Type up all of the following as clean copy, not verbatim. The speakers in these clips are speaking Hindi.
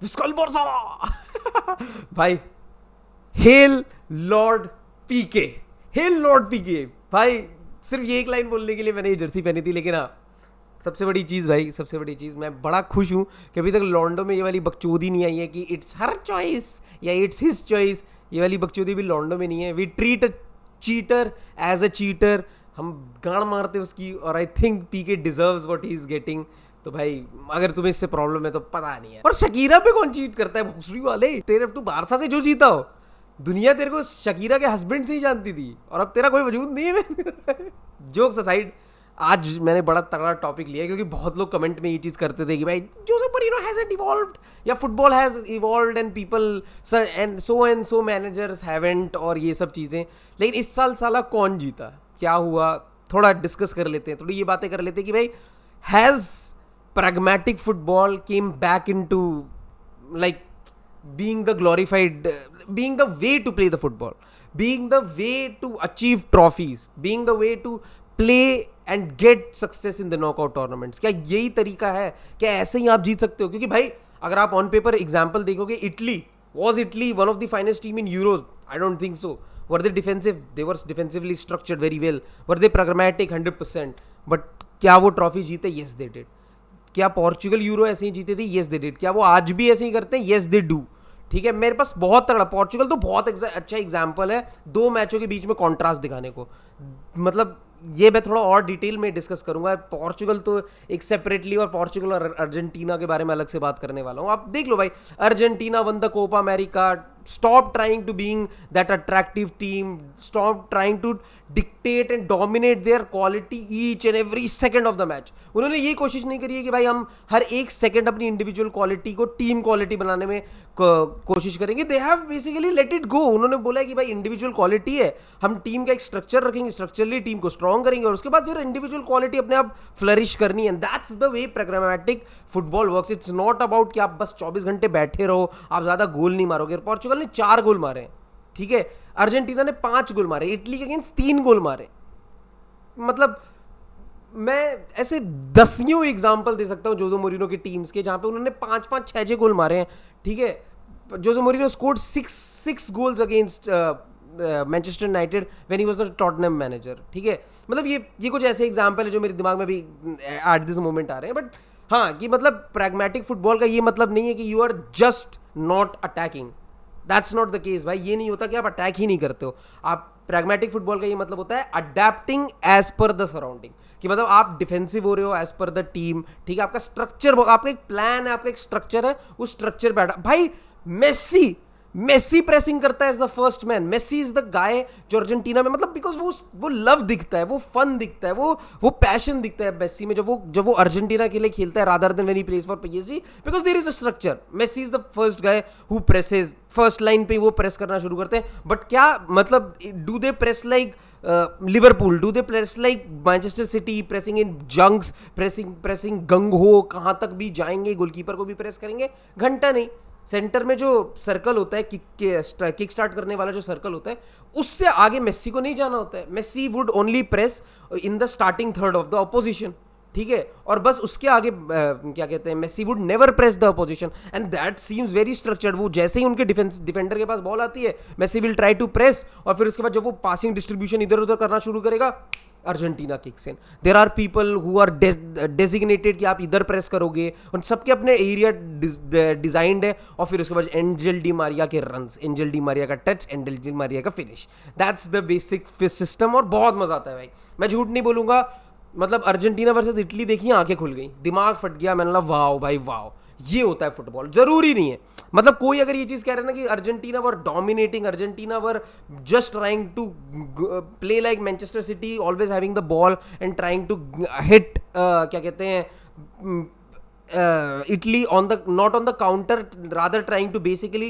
स्कल बारसा भाई, हेल लॉर्ड पीके, हेल लॉर्ड पीके भाई। सिर्फ ये एक लाइन बोलने के लिए मैंने ये जर्सी पहनी थी। लेकिन हाँ, सबसे बड़ी चीज़ भाई, सबसे बड़ी चीज़, मैं बड़ा खुश हूँ कि अभी तक लॉन्डो में ये वाली बकचोदी नहीं आई है कि इट्स हर चॉइस या इट्स हिज चॉइस। ये वाली बकचोदी भी लॉन्डो में नहीं है। We treat a cheater as a cheater, हम गाड़ मारते उसकी। और I think PK deserves what he is getting. तो भाई अगर तुम्हें इससे प्रॉब्लम है तो पता नहीं है। और शकीरा पे कौन चीट करता है भोसड़ी वाले? तेरे तू बारसा से जो जीता हो, दुनिया तेरे को शकीरा के हस्बैंड से ही जानती थी और अब तेरा कोई वजूद नहीं है। जोक्स असाइड, आज मैंने बड़ा तगड़ा टॉपिक लिया क्योंकि बहुत लोग कमेंट में ये चीज़ करते थे कि भाई जोसे मोरिनो हैजंट इवॉल्व्ड या football has evolved and people and so managers haven't और ये सब चीज़ें। लेकिन इस साल साला कौन जीता, क्या हुआ, थोड़ा डिस्कस कर लेते हैं, थोड़ी ये बातें कर लेते हैं कि भाई has pragmatic football came back into like being the glorified, being the way to play the football, being the way to achieve trophies, being the way to play and get success in the knockout tournaments। क्या यही तरीका है? क्या ऐसे ही आप जीत सकते हो? क्योंकि भाई अगर आप ऑन पेपर एग्जाम्पल देखोगे, was Italy one of the finest team in Euros? I don't think so. Were they defensive? They were defensively structured very well. Were they pragmatic? 100%. But क्या वो ट्रॉफी जीते? Yes they did. क्या पोर्चुगल यूरो ऐसे ही जीते थे? Yes they did. क्या वो आज भी ऐसे ही करते हैं? Yes they do. ठीक है, मेरे पास बहुत तगड़ा पोर्चुगल तो बहुत अच्छा एग्जाम्पल है दो मैचों के बीच में कॉन्ट्रास्ट दिखाने को। मतलब ये मैं थोड़ा और डिटेल में डिस्कस करूंगा। पोर्चुगल तो एक सेपरेटली, और पोर्चुगल और अर्जेंटीना के बारे में अलग से बात करने वाला हूँ। आप देख लो भाई, Argentina won the Copa America. Stop trying to being that attractive team, stop trying to dictate and dominate their quality each and every second of the match. उन्होंने ये कोशिश नहीं करी है कि भाई हम हर एक सेकंड अपनी इंडिविजुअल क्वालिटी को टीम क्वालिटी बनाने में कोशिश करेंगे। They have basically let it go. उन्होंने बोला है कि भाई इंडिविजुअल क्वालिटी है, हम टीम का एक स्ट्रक्चर रखेंगे, स्ट्रक्चरली टीम को स्ट्रॉन्ग करेंगे और उसके बाद फिर इंडिविजुअल क्वालिटी अपने आप फ्लरिश करनी है। That's the way programmatic football works. It's not about कि आप बस 24 घंटे बैठे रहो, आप ज्यादा गोल नहीं मारोगे। पोर्चुगल ने 4 गोल मारे, ठीक है, अर्जेंटीना ने 5 गोल मारे, इटली के अगेंस्ट 3 गोल मारे। मतलब मैं ऐसे दसियों एग्जाम्पल दे सकता हूं जोसे मोरिनो की टीम्स के जहां पे उन्होंने 5-5, 6-6 गोल मारे हैं। ठीक है, Jose Mourinho scored 6 goals against Manchester United when he was the Tottenham manager. ठीक है, मतलब ये कुछ ऐसे एग्जाम्पल है जो मेरे दिमाग में भी एट दिस मोमेंट आ रहे हैं। बट हाँ, कि मतलब प्रैग्मेटिक फुटबॉल का ये मतलब नहीं है कि you are just not attacking. That's not the case भाई। ये नहीं होता कि आप अटैक ही नहीं करते हो। आप प्रैग्मेटिक फुटबॉल का ये मतलब होता है adapting as per the surrounding, कि मतलब आप डिफेंसिव हो रहे हो एज पर द टीम। ठीक है, आपका स्ट्रक्चर, आपका एक प्लान है, आपका एक स्ट्रक्चर है, उस स्ट्रक्चर पे भाई मेसी प्रेसिंग करता है as the first man. Messi is the guy जो अर्जेंटीना में, मतलब बिकॉज वो लव दिखता है, वो फन दिखता है, वो पैशन दिखता है मेसी में जब वो अर्जेंटीना के लिए खेलता है rather than when he plays for PSG, because there is a structure. Messi is the first guy who presses, first line पे वो प्रेस करना शुरू करते हैं। बट क्या मतलब, do they press like Liverpool? Do they press like Manchester City, pressing in chunks, pressing gang हो, कहाँ तक भी जाएंगे, गोलकीपर को भी प्रेस करेंगे? घंटा नहीं। सेंटर में जो सर्कल होता है, किक स्टार्ट करने वाला जो सर्कल होता है, उससे आगे मेसी को नहीं जाना होता है। Messi would only press in the starting third of the opposition. ठीक है, और बस उसके आगे क्या कहते हैं, Messi would never press the opposition and that seems very structured. वो जैसे ही उनके डिफेंडर के पास बॉल आती है, Messi will try to press, और फिर उसके बाद जब वो पासिंग डिस्ट्रीब्यूशन इधर उधर करना शुरू करेगा, Argentina kicks in. There are people who are designated कि आप इधर प्रेस करोगे, उन सबके अपने एरिया डिजाइंड है, और फिर उसके बाद एंजल डी मारिया के रन्स, एंजल डी मारिया का टच, एंजल डी मारिया का finish. That's the basic system, और बहुत मजा आता है भाई। मैं झूठ नहीं बोलूंगा, मतलब अर्जेंटीना वर्सेस इटली देखी, आंखें खुल गई, दिमाग फट गया। मैंने कहा वाओ भाई वाओ, ये होता है फुटबॉल। जरूरी नहीं है, मतलब कोई अगर ये चीज कह रहे हैं ना कि Argentina were dominating, Argentina were just trying to play like Manchester City, always having the ball and trying to hit, क्या कहते हैं, Italy on the not on the counter, rather trying to basically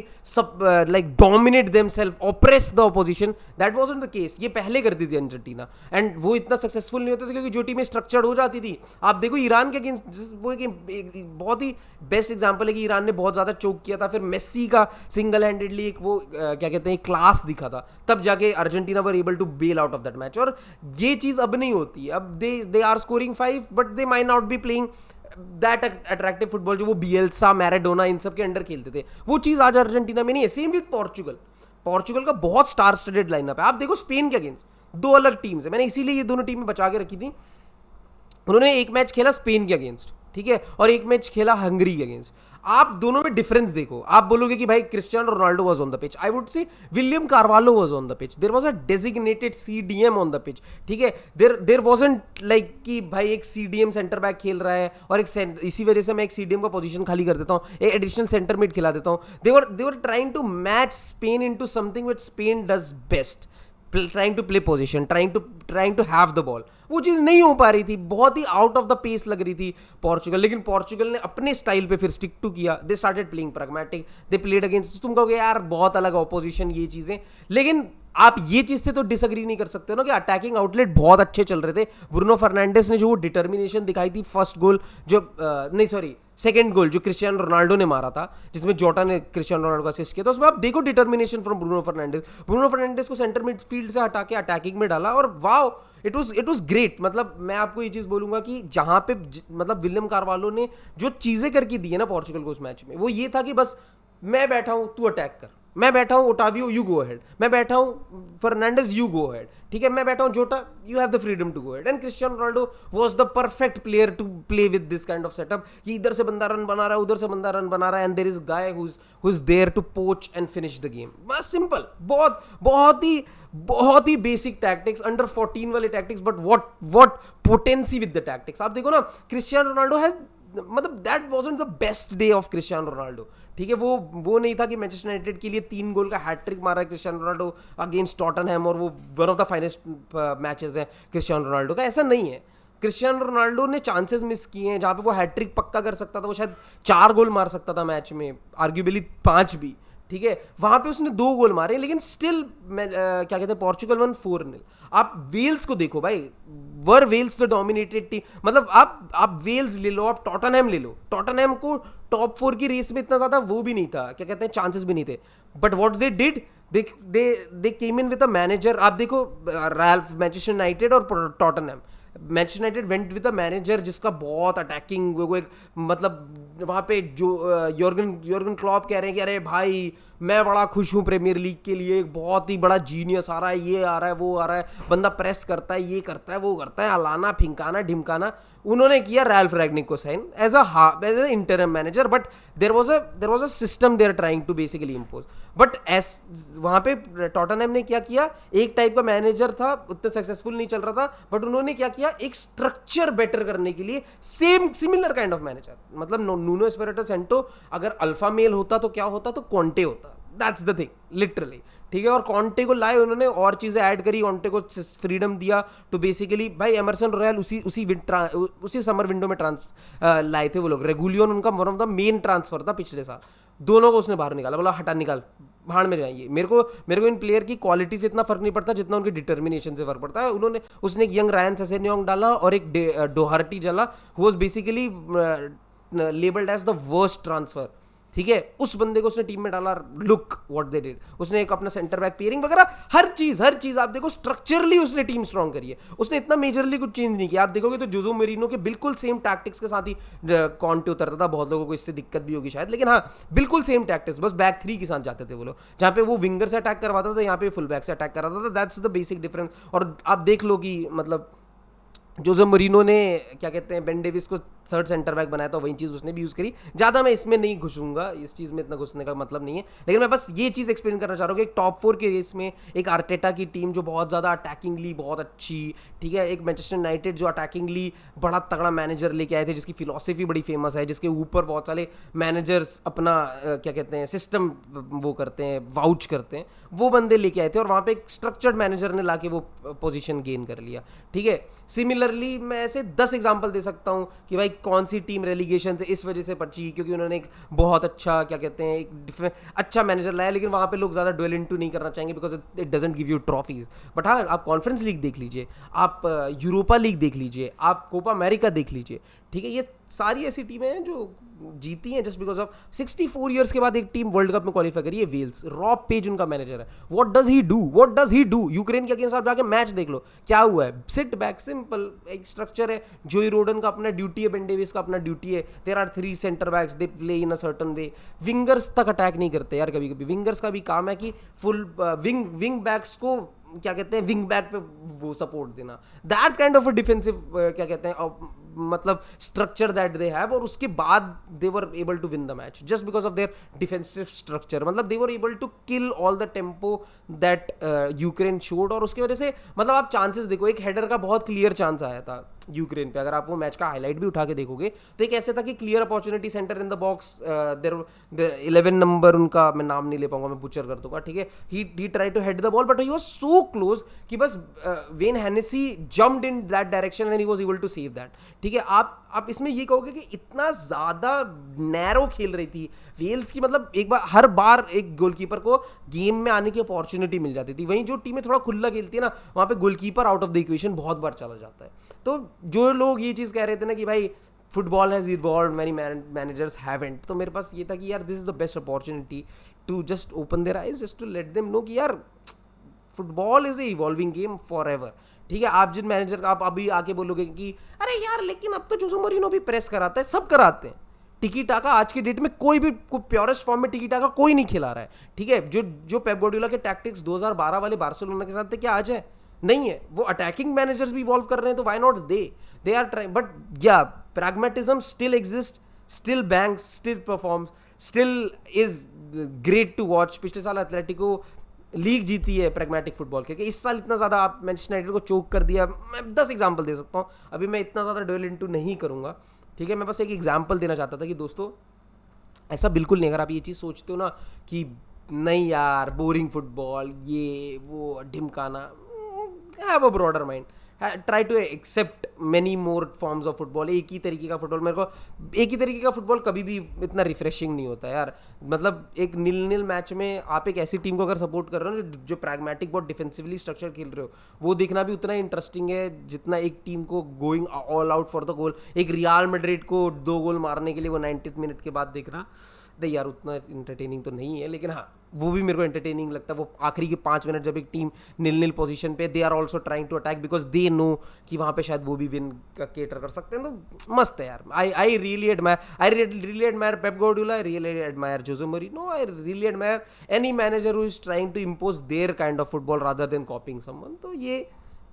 like dominate themselves, oppress the opposition. That wasn't the case. ये पहले करती थी अर्जेंटीना, एंड वो इतना सक्सेसफुल नहीं होते थे क्योंकि जो टीमें स्ट्रक्चर्ड हो जाती थी। आप देखो ईरान के अगेंस्ट, वो एक बहुत ही बेस्ट एग्जांपल है कि ईरान ने बहुत ज़्यादा चोक किया था, फिर मेसी का सिंगल हैंडेडली एक वो क्या कहते हैं क्लास दिखा था, तब जाके Argentina were able to bail out of that match. और ये चीज़ अब नहीं होती। अब they are scoring 5 but they might not be playing that attractive football जो वो बियल्सा, मैराडोना इन सब के अंडर खेलते थे, वो चीज़ आज अर्जेंटीना में नहीं है। सेम विद पोर्चुगल, पोर्चुगल का बहुत स्टार स्टडेड लाइनअप है। आप देखो स्पेन के अगेंस्ट दो अलग टीम्स है, मैंने इसीलिए ये दोनों टीमें बचा के रखी थी। उन्होंने एक मैच खेला स्पेन के अगेंस्ट, ठीक है, और एक मैच खेला हंगरी के अगेंस्ट। आप दोनों में डिफरेंस देखो, आप बोलोगे कि भाई Cristiano Ronaldo was on the pitch, I would say William Carvalho was on the pitch, there was a designated CDM on the pitch, ठीक है, देयर वाजंट लाइक कि भाई एक सीडीएम सेंटर बैक खेल रहा है और एक इसी वजह से मैं एक सीडीएम का पोजीशन खाली कर देता हूं, एक एडिशनल सेंटर मिड खिला देता हूं। They were trying to match Spain into something which Spain does best, trying to play position, trying to have the ball. वो चीज़ नहीं हो पा रही थी, बहुत ही आउट ऑफ द पेस लग रही थी पोर्चुगल। लेकिन पोर्चुगल ने अपने स्टाइल पे फिर स्टिक टू किया, they started playing pragmatic, they played against, तुम कहोगे यार बहुत अलग ऑपोजिशन ये चीज़ें, लेकिन आप ये चीज़ से तो डिसएग्री नहीं कर सकते ना कि अटैकिंग आउटलेट बहुत अच्छे चल रहे थे। ब्रूनो फर्नांडिस ने जो वो डिटर्मिनेशन दिखाई थी, फर्स्ट गोल जो नहीं सॉरी सेकंड गोल जो क्रिस्टियानो रोनाल्डो ने मारा था, जिसमें जोटा ने क्रिस्टियानो रोनाल्डो को असिस्ट किया, तो उसमें आप देखो डिटर्मिनेशन फ्रॉम ब्रूनो फर्नांडिस को सेंटर मिडफील्ड से हटा के अटैकिंग में डाला, और वाओ इट वाज ग्रेट। मतलब मैं आपको ये चीज़ बोलूंगा कि जहाँ पे मतलब विलियम कार्वालो ने जो चीज़ें करके दी है ना पोर्चुगल को उस मैच में, वो ये था कि बस मैं बैठा हूँ तू अटैक कर, मैं बैठा हूँ ओटावियो यू गो अहेड, मैं बैठा हूँ फर्नांडिस यू गो अहेड, ठीक है, मैं बैठा हूँ Jota you have the freedom to go ahead. And Cristiano Ronaldo was the perfect player to play with this kind of setup कि इधर से बंदा रन बना रहा है, उधर से बंदा रन बना रहा है, and there is guy who is there to poach and finish the game. बस सिंपल, बहुत ही बेसिक टैक्टिक्स, अंडर 14 वाले tactics, but what potency with the tactics. आप देखो ना क्रिस्टियानो रोनाल्डो है, मतलब that wasn't the best day of Cristiano Ronaldo, ठीक है, वो नहीं था कि मैनचेस्टर यूनाइटेड के लिए 3 गोल का हैट्रिक मारा है क्रिस्टियानो रोनाल्डो अगेंस्ट टॉटनहैम और वो one of the finest matches है क्रिस्टियानो रोनाल्डो का। ऐसा नहीं है, क्रिस्टियानो रोनाल्डो ने चांसेस मिस किए हैं, जहाँ पे वो हैट्रिक पक्का कर सकता था, वो शायद 4 गोल मार सकता था मैच में, आर्ग्यूबली 5 भी, ठीक है, वहाँ पे उसने 2 गोल मारे, लेकिन स्टिल क्या कहते हैं पोर्चुगल वन 4-0। आप वेल्स को देखो भाई, वर वेल्स द डोमिनेटेड टीम, मतलब आप वेल्स ले लो, आप टॉटनहैम ले लो, टॉटनहैम को टॉप 4 की रेस में इतना ज़्यादा वो भी नहीं था, क्या कहते हैं चांसेस भी नहीं थे, but what they did, they came in with a manager. आप देखो रैल्फ, मैनचेस्टर यूनाइटेड और Tottenham, Manchester United went with a manager जिसका बहुत अटैकिंग वो एक मतलब वहाँ पे जो योर्गन क्लॉप कह रहे हैं कि अरे भाई मैं बड़ा खुश हूँ प्रीमियर लीग के लिए, एक बहुत ही बड़ा जीनियस आ रहा है, ये आ रहा है, वो आ रहा है, बंदा प्रेस करता है, ये करता है, वो करता है, अलाना फिंकाना ढिमकाना। उन्होंने किया रैल्फ रैगनिक को sign as a interim manager, but there was a system they are trying to basically impose. बट वहाँ पे टॉटनहैम ने क्या किया, एक टाइप का मैनेजर था, उतना सक्सेसफुल नहीं चल रहा था, बट उन्होंने क्या किया, एक स्ट्रक्चर बेटर करने के लिए सिमिलर काइंड ऑफ मैनेजर, मतलब नूनो एस्पिरिटो सेंटो अगर अल्फा मेल होता तो क्या होता, तो कॉन्टे होता, दैट्स द थिंग लिटरली, ठीक है। और कॉन्टे को लाए उन्होंने, और चीज़ें ऐड करी, कॉन्टे को फ्रीडम दिया टू बेसिकली भाई एमरसन रॉयल उसी समर विंडो में लाए थे वो लोग, रेगुलियन उनका one of the main transfer था पिछले साल, दोनों को उसने बाहर निकाला, बोला हटा निकाल भाड़ में जाइए, मेरे को इन प्लेयर की क्वालिटी से इतना फर्क नहीं पड़ता जितना उनकी डिटर्मिनेशन से फर्क पड़ता है। उसने एक यंग रायन सेसेन्योंग डाला और एक डोहर्टी डाला, who was basically labelled as the worst transfer, ठीक है, उस बंदे को उसने टीम में डाला, लुक व्हाट दे डिड। उसने एक अपना सेंटर बैक पेयरिंग वगैरह हर चीज आप देखो स्ट्रक्चरली उसने टीम स्ट्रॉन्ग करी है, उसने इतना मेजरली कुछ चेंज नहीं किया। आप देखोगे तो जोजो मेरिनो के बिल्कुल सेम टैक्टिक्स के साथ ही कॉन्टे उतरता था, बहुत लोगों को इससे दिक्कत भी होगी शायद, लेकिन हाँ बिल्कुल सेम टैक्टिक्स, बस बैक 3 के साथ जाते थे वो लोग, जहाँ पे वो विंगर से अटैक करवाता था, यहाँ पे फुल बैक से अटैक करवाता था, दैट्स द बेसिक डिफरेंस। और आप देख लो कि मतलब जोजो मरीनो ने क्या कहते हैं बेन डेविस को थर्ड सेंटर बैक बनाया था, वही चीज़ उसने भी यूज़ करी। ज़्यादा मैं इसमें नहीं घुसूंगा, इस चीज़ में इतना घुसने का मतलब नहीं है, लेकिन मैं बस ये चीज़ एक्सप्लेन करना चाह रहा हूँ कि एक टॉप 4 के रेस में एक आर्टेटा की टीम जो बहुत ज़्यादा अटैकिंगली बहुत अच्छी, ठीक है, एक मैनचेस्टर यूनाइटेड जो अटैकिंगली बड़ा तगड़ा मैनेजर लेके आए थे, जिसकी फिलॉसफी बड़ी फेमस है, जिसके ऊपर बहुत सारे मैनेजर्स अपना क्या कहते हैं सिस्टम वो करते हैं, वाउच करते हैं, वो बंदे लेके आए थे, और वहाँ पे एक स्ट्रक्चर्ड मैनेजर ने लाके वो पोजीशन गेन कर लिया, ठीक है। सिमिलरली मैं ऐसे 10 एग्जांपल दे सकता हूँ कि भाई कौन सी टीम रेलीगेशन से इस वजह से बची, क्योंकि उन्होंने एक बहुत अच्छा क्या कहते हैं एक अच्छा मैनेजर लाया, लेकिन वहाँ पे लोग ज़्यादा ड्वेल इनटू नहीं करना चाहेंगे because it doesn't give you trophies. But हाँ, आप कॉन्फ्रेंस लीग देख लीजिए, आप यूरोपा लीग देख लीजिए, आप कोपा अमेरिका देख लीजिए, ठीक है, ये सारी ऐसी टीमें हैं जो जीती हैं जस्ट बिकॉज ऑफ 64 ईयर्स के बाद एक टीम वर्ल्ड कप में क्वालिफाई करी है, वेल्स। रॉब पेज उनका मैनेजर है। What does he do Ukraine के अगेंस्ट? आप जाके मैच देख लो क्या हुआ है। सिट बैक, सिंपल एक स्ट्रक्चर है। जोई रोडन का अपना ड्यूटी है, बेन डेविस का अपना ड्यूटी है। There are 3 centre backs, they play in a certain way. Wingers तक अटैक नहीं करते यार कभी कभी। विंगर्स का भी काम है कि फुल विंग बैक्स को क्या कहते हैं, विंग बैक पे वो सपोर्ट देना। That kind of a defensive क्या कहते हैं मतलब स्ट्रक्चर दैट दे हैव, और उसके बाद they were able to win the match just because of their defensive structure. मतलब they were able to kill all the tempo that Ukraine showed, और उसकी वजह से मतलब आप चांसेस देखो, एक हेडर का बहुत क्लियर चांस आया था यूक्रेन पे। अगर आप वो मैच का हाईलाइट भी उठा के देखोगे तो एक ऐसे था कि clear opportunity, centre in the box, there 11 number उनका मैं नाम नहीं ले पाऊंगा, मैं बुचर कर दूंगा, ठीक है। He try to head the ball but he was so close कि बस Wayne Hennessey jumped in that direction and he was able to save that, ठीक है। आप इसमें ये कहोगे कि इतना ज़्यादा नैरो खेल रही थी वेल्स की, मतलब एक बार हर बार एक गोलकीपर को गेम में आने की अपॉर्चुनिटी मिल जाती थी। वहीं जो टीमें थोड़ा खुला खेलती है ना, वहाँ पे goalkeeper out of the equation बहुत बार चला जाता है। तो जो लोग ये चीज़ कह रहे थे ना कि भाई football has evolved, many managers haven't, तो मेरे पास ये था कि यार this is the best opportunity to just open their eyes, just to let them know कि यार football is a evolving game forever, ठीक है। आप जिन मैनेजर का आप अभी आके बोलोगे कि अरे यार लेकिन अब तो जोसे मोरिनो भी प्रेस कराता है, सब कराते हैं। टिकी टाका आज की डेट में कोई भी प्योरेस्ट फॉर्म में टिकी टाका कोई नहीं खिला रहा है, ठीक है। जो पेप गार्डियोला के टैक्टिक्स 2012 वाले बार्सिलोना के साथ थे, क्या आज है? नहीं है। वो अटैकिंग मैनेजर्स भी इवॉल्व कर रहे हैं, तो why not they are trying. But या pragmatism still exist, still banks, still performs, still is great to watch. पिछले साल एथलेटिको लीग जीती है प्रैग्मेटिक फुटबॉल के। इस साल इतना ज़्यादा आप मैनचेस्टर यूनाइटेड को चोक कर दिया। मैं 10 एग्जांपल दे सकता हूँ, अभी मैं इतना ज़्यादा ड्वेल इनटू नहीं करूँगा, ठीक है। मैं बस एक एग्जांपल देना चाहता था कि दोस्तों ऐसा बिल्कुल नहीं। अगर आप ये चीज़ सोचते हो ना कि नहीं यार बोरिंग फुटबॉल, ये वो ढिमकाना, have a broader mind, try to accept many more forms of football. एक ही तरीके का फुटबॉल, मेरे को एक ही तरीके का फुटबॉल कभी भी इतना रिफ्रेशिंग नहीं होता यार। मतलब एक 0-0 मैच में आप एक ऐसी टीम को अगर सपोर्ट कर रहे हो जो प्रैग्मेटिक बहुत डिफेंसिवली स्ट्रक्चर खेल रहे हो, वो देखना भी उतना इंटरेस्टिंग है जितना एक टीम को going all out for the goal. एक रियल मैड्रिड को 2 गोल मारने के लिए वो 90 मिनट के बाद देखना, नहीं यार उतना इंटरटेनिंग तो नहीं है, लेकिन हाँ वो भी मेरे को एंटरटेनिंग लगता है। वो आखिरी के 5 मिनट जब एक टीम 0-0 पोजीशन पे, they are also trying to attack because they know कि वहाँ पे शायद वो भी विन का केटर कर सकते हैं, तो मस्त है यार। I really admire Pep Guardiola, I really admire Jose Mourinho, I really admire any manager who is trying to impose their kind of football rather than copying someone. तो ये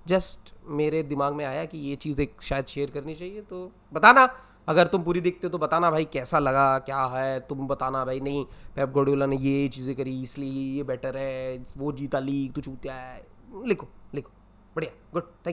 जस्ट मेरे दिमाग में आया कि ये चीज़ एक शायद शेयर करनी चाहिए। तो बताना अगर तुम पूरी देखते हो तो बताना भाई कैसा लगा, क्या है। तुम बताना भाई नहीं पेप गार्डियोला ने ये चीज़ें करी इसलिए ये बेटर है, वो जीता लीग तो चूतिया है। लिखो बढ़िया, गुड, थैंक